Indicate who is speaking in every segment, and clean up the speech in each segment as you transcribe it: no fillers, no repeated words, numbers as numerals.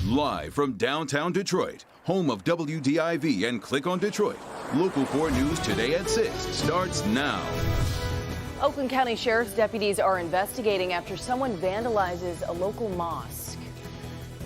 Speaker 1: Live from downtown Detroit, home of WDIV and Click on Detroit, Local 4 News Today at 6 starts now.
Speaker 2: Oakland County Sheriff's deputies are investigating after someone vandalizes a local mosque.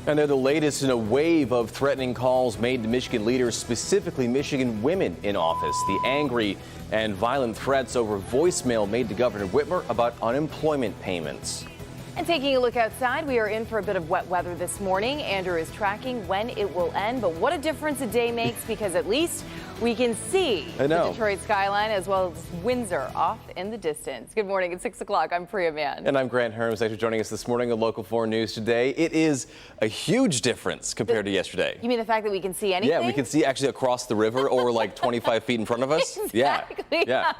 Speaker 3: And they're the latest in a wave of threatening calls made to Michigan leaders, specifically Michigan women in office. The angry and violent threats over voicemail made to Governor Whitmer about unemployment payments.
Speaker 2: And taking a look outside, we are in for a bit of wet weather this morning. Andrew is tracking when it will end, but what a difference a day makes, because at least we can see the Detroit skyline as well as Windsor off in the distance. Good morning. It's 6 o'clock. I'm Priya Mann.
Speaker 3: And I'm Grant Herms. Thanks for joining us this morning on Local 4 News Today. It is a huge difference compared to yesterday.
Speaker 2: You mean the fact that we can see anything?
Speaker 3: Yeah, we can see actually across the river or like 25 feet in front of us.
Speaker 2: Exactly.
Speaker 3: Yeah.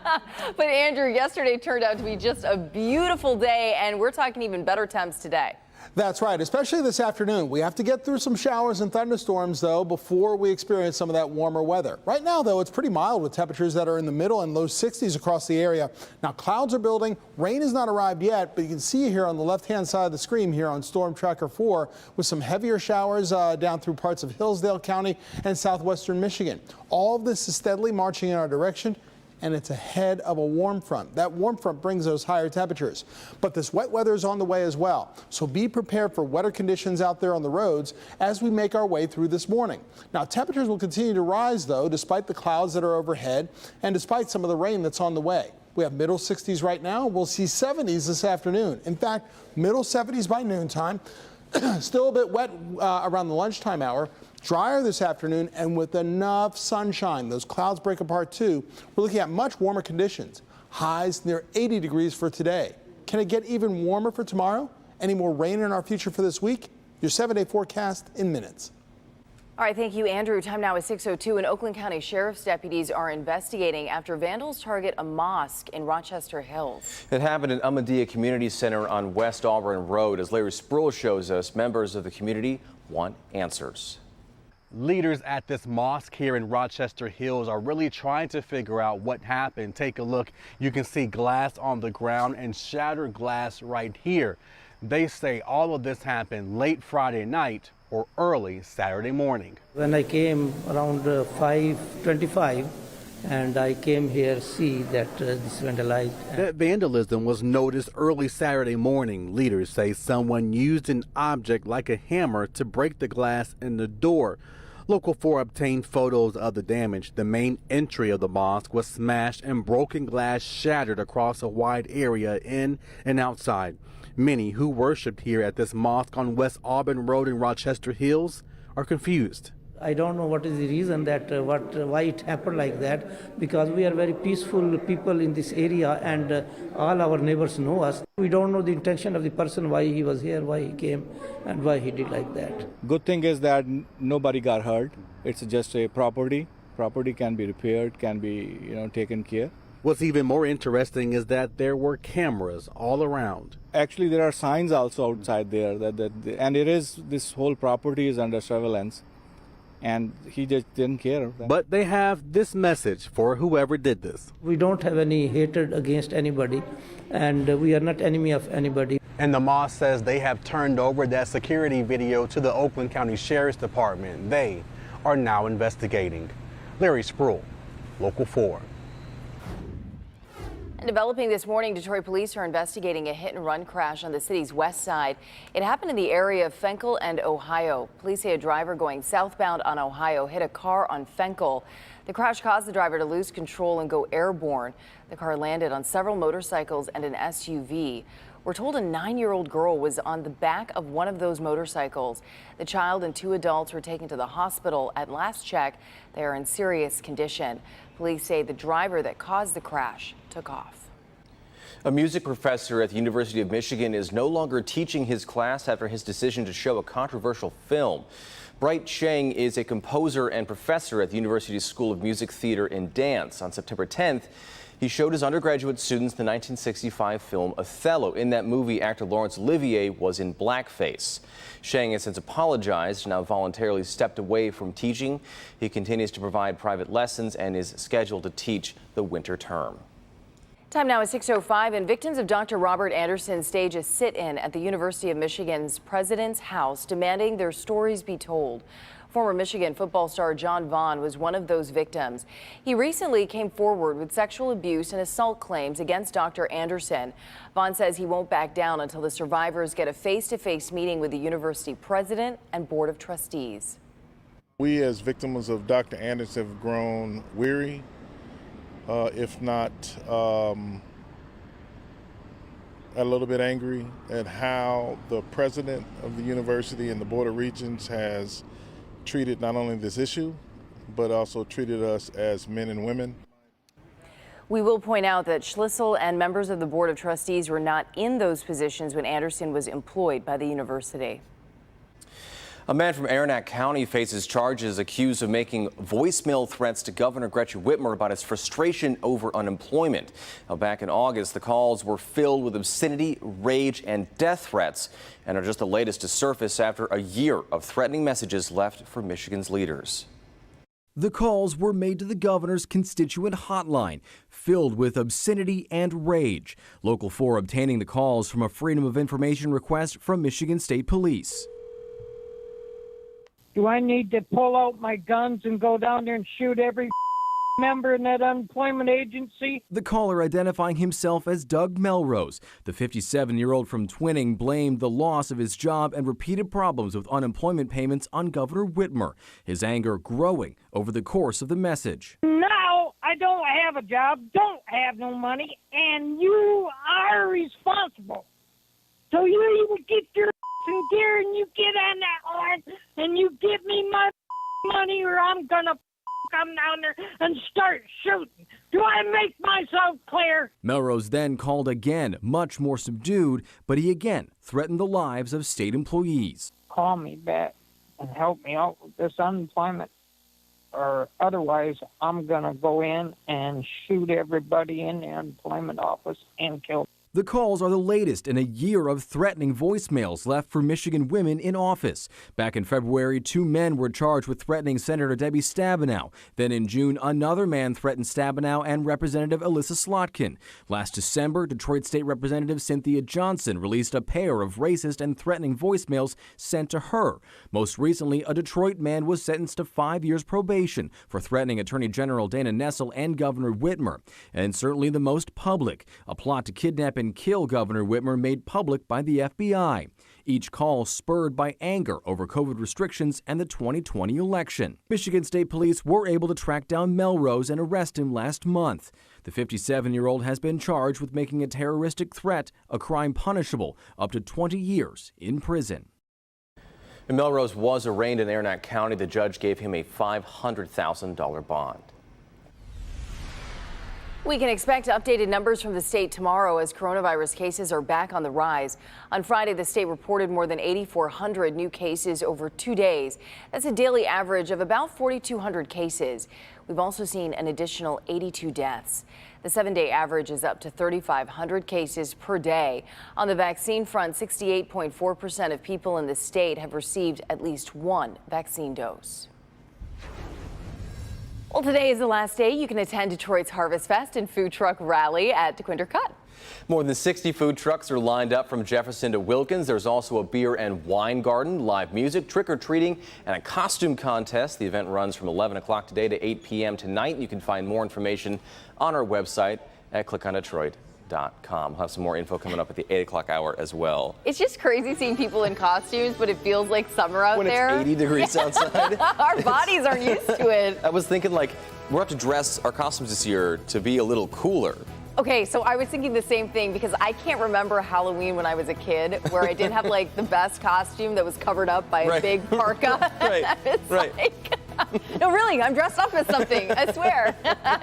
Speaker 2: But Andrew, yesterday turned out to be just a beautiful day, and we're talking even better temps today.
Speaker 4: That's right, especially this afternoon. We have to get through some showers and thunderstorms, though, before we experience some of that warmer weather. Right now, though, it's pretty mild with temperatures that are in the middle and low 60s across the area. Now, clouds are building. Rain has not arrived yet, but you can see here on the left-hand side of the screen here on Storm Tracker 4 with some heavier showers down through parts of Hillsdale County and southwestern Michigan. All of this is steadily marching in our direction, and it's ahead of a warm front. That warm front brings those higher temperatures. But this wet weather is on the way as well. So be prepared for wetter conditions out there on the roads as we make our way through this morning. Now, temperatures will continue to rise, though, despite the clouds that are overhead and despite some of the rain that's on the way. We have middle 60s right now. We'll see 70s this afternoon. In fact, middle 70s by noontime. Still a bit wet around the lunchtime hour. Drier this afternoon, and with enough sunshine, those clouds break apart too. We're looking at much warmer conditions. Highs near 80 degrees for today. Can it get even warmer for tomorrow? Any more rain in our future for this week? Your 7-day forecast in minutes.
Speaker 2: All right, thank you, Andrew. Time now is 6:02, and Oakland County Sheriff's deputies are investigating after vandals target a mosque in Rochester Hills.
Speaker 3: It happened at Ahmadiyya Community Center on West Auburn Road. As Larry Spruill shows us, members of the community want answers.
Speaker 5: Leaders at this mosque here in Rochester Hills are really trying to figure out what happened. Take a look. You can see glass on the ground and shattered glass right here. They say all of this happened late Friday night or early Saturday morning.
Speaker 6: When I came around 5:25 and I came here see that this vandalized.
Speaker 5: That vandalism was noticed early Saturday morning. Leaders say someone used an object like a hammer to break the glass in the door. Local 4 obtained photos of the damage. The main entry of the mosque was smashed and broken glass shattered across a wide area in and outside. Many who worshiped here at this mosque on West Auburn Road in Rochester Hills are confused.
Speaker 6: I don't know what is the reason that why it happened like that, because we are very peaceful people in this area, and all our neighbors know us. We don't know the intention of the person, why he was here, why he came, and why he did like that.
Speaker 7: Good thing is that nobody got hurt. It's just a property. Property can be repaired, can be taken care.
Speaker 5: What's even more interesting is that there were cameras all around.
Speaker 7: Actually, there are signs also outside there and this whole property is under surveillance. And he just didn't care.
Speaker 5: But they have this message for whoever did this.
Speaker 6: We don't have any hatred against anybody, and we are not enemy of anybody.
Speaker 5: And the mosque says they have turned over that security video to the Oakland County Sheriff's Department. They are now investigating. Larry Spruill, Local 4.
Speaker 2: Developing this morning, Detroit police are investigating a hit-and-run crash on the city's west side. It happened in the area of Fenkell and Ohio. Police say a driver going southbound on Ohio hit a car on Fenkell. The crash caused the driver to lose control and go airborne. The car landed on several motorcycles and an SUV. We're told a 9-year-old girl was on the back of one of those motorcycles. The child and 2 adults were taken to the hospital. At last check, they are in serious condition. Police say the driver that caused the crash took off.
Speaker 3: A music professor at the University of Michigan is no longer teaching his class after his decision to show a controversial film. Bright Cheng is a composer and professor at the University's School of Music, Theater, and Dance. On September 10th, he showed his undergraduate students the 1965 film Othello. In that movie, actor Laurence Olivier was in blackface. Cheng has since apologized and now voluntarily stepped away from teaching. He continues to provide private lessons and is scheduled to teach the winter term.
Speaker 2: Time now is 6:05, and victims of Dr. Robert Anderson stage a sit-in at the University of Michigan's President's House, demanding their stories be told. Former Michigan football star John Vaughn was one of those victims. He recently came forward with sexual abuse and assault claims against Dr. Anderson. Vaughn says he won't back down until the survivors get a face-to-face meeting with the university president and board of trustees.
Speaker 8: We as victims of Dr. Anderson have grown weary, if not a little bit angry at how the president of the university and the board of regents has treated not only this issue, but also treated us as men and women.
Speaker 2: We will point out that Schlissel and members of the board of trustees were not in those positions when Anderson was employed by the university.
Speaker 3: A man from Aranac County faces charges accused of making voicemail threats to Governor Gretchen Whitmer about his frustration over unemployment. Now, back in August, the calls were filled with obscenity, rage, and death threats, and are just the latest to surface after a year of threatening messages left for Michigan's leaders.
Speaker 9: The calls were made to the governor's constituent hotline, filled with obscenity and rage. Local 4 obtaining the calls from a Freedom of Information request from Michigan State Police.
Speaker 10: Do I need to pull out my guns and go down there and shoot every member in that unemployment agency?
Speaker 9: The caller, identifying himself as Doug Melrose, the 57-year-old from Twining, blamed the loss of his job and repeated problems with unemployment payments on Governor Whitmer, his anger growing over the course of the message.
Speaker 10: Now I don't have a job, don't have no money, and you are responsible. So you get your in gear and you get on that horn and you give me my money, or I'm gonna come down there and start shooting. Do I make myself clear?
Speaker 9: Melrose then called again, much more subdued, but he again threatened the lives of state employees.
Speaker 10: Call me back and help me out with this unemployment, or otherwise I'm gonna go in and shoot everybody in the unemployment office and kill them.
Speaker 9: The calls are the latest in a year of threatening voicemails left for Michigan women in office. Back in February, 2 men were charged with threatening Senator Debbie Stabenow. Then in June, another man threatened Stabenow and Representative Alyssa Slotkin. Last December, Detroit State Representative Cynthia Johnson released a pair of racist and threatening voicemails sent to her. Most recently, a Detroit man was sentenced to 5 years probation for threatening Attorney General Dana Nessel and Governor Whitmer. And certainly the most public, a plot to kidnap and kill Governor Whitmer made public by the FBI. Each call spurred by anger over COVID restrictions and the 2020 election. Michigan State Police were able to track down Melrose and arrest him last month. The 57-year-old has been charged with making a terroristic threat, a crime punishable up to 20 years in prison.
Speaker 3: And Melrose was arraigned in Aranac County. The judge gave him a $500,000 bond.
Speaker 2: We can expect updated numbers from the state tomorrow as coronavirus cases are back on the rise. On Friday, the state reported more than 8,400 new cases over 2 days. That's a daily average of about 4,200 cases. We've also seen an additional 82 deaths. The 7-day average is up to 3,500 cases per day. On the vaccine front, 68.4% of people in the state have received at least one vaccine dose. Well, today is the last day you can attend Detroit's Harvest Fest and Food Truck Rally at DeQuinter Cut.
Speaker 3: More than 60 food trucks are lined up from Jefferson to Wilkins. There's also a beer and wine garden, live music, trick-or-treating, and a costume contest. The event runs from 11 o'clock today to 8 p.m. tonight. You can find more information on our website at clickondetroit.com. We'll have some more info coming up at the 8 o'clock hour as well.
Speaker 2: It's just crazy seeing people in costumes, but it feels like summer out there.
Speaker 3: When it's 80 degrees outside.
Speaker 2: Our bodies aren't used to it.
Speaker 3: I was thinking, like, we'll have to dress our costumes this year to be a little cooler.
Speaker 2: Okay, so I was thinking the same thing because I can't remember Halloween when I was a kid where I did have like the best costume that was covered up by a big parka.
Speaker 3: Right.
Speaker 2: No, really, I'm dressed up as something, I swear.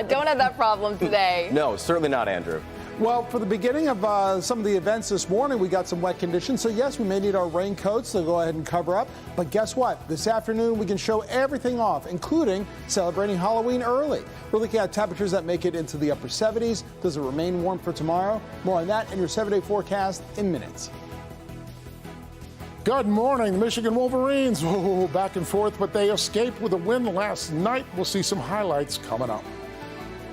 Speaker 2: Don't have that problem today.
Speaker 3: No, certainly not, Andrew.
Speaker 4: Well, for the beginning of some of the events this morning, we got some wet conditions. So, yes, we may need our raincoats to go ahead and cover up. But guess what? This afternoon, we can show everything off, including celebrating Halloween early. We're looking at temperatures that make it into the upper 70s. Does it remain warm for tomorrow? More on that in your 7-day forecast in minutes.
Speaker 11: Good morning. The Michigan Wolverines back and forth, but they escaped with a win last night. We'll see some highlights coming up.